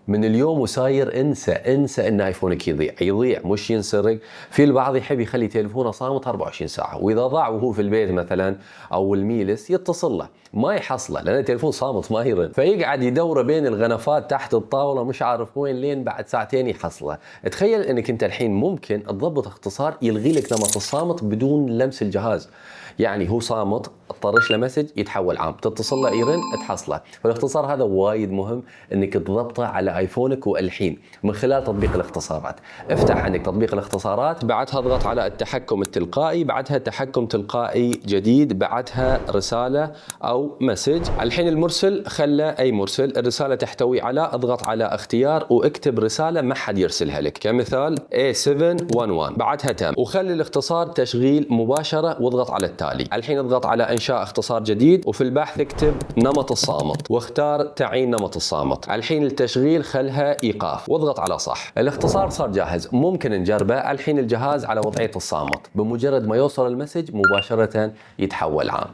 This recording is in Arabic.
من اليوم وساير انسى ان ايفونك يضيع مش ينسرق. في البعض يحب يخلي تليفونه صامت 24 ساعة، واذا ضاع وهو في البيت مثلا او الميلس يتصل له ما يحصله لان التليفون صامت ما يرن، فيقعد يدور بين الغنفات تحت الطاولة مش عارف وين لين بعد ساعتين يحصله. تخيل انك انت الحين ممكن تضبط اختصار يلغي لك نمط الصامت بدون لمس الجهاز. يعني هو صامت، تطرش له مسج يتحول عام، تتصل له يرن تحصله. فالاختصار هذا وايد مهم انك تضبطه على ايفونك والحين من خلال تطبيق الاختصارات. افتح عندك تطبيق الاختصارات، بعدها اضغط على التحكم التلقائي، بعدها تحكم تلقائي جديد، بعدها رسالة او مسج. الحين المرسل خلى اي مرسل، الرسالة تحتوي على، اضغط على اختيار واكتب رسالة ما حد يرسلها لك، كمثال A711، بعدها تم، وخلي الاختصار تشغيل مباشرة واضغط على التالي. الحين اضغط على انشاء اختصار جديد، وفي البحث اكتب نمط الصامت واختار تعيين نمط الصامت. الحين التشغيل خلها ايقاف واضغط على صح. الاختصار صار جاهز، ممكن نجربه. الحين الجهاز على وضعية الصامت، بمجرد ما يوصل المسج مباشرة يتحول عام.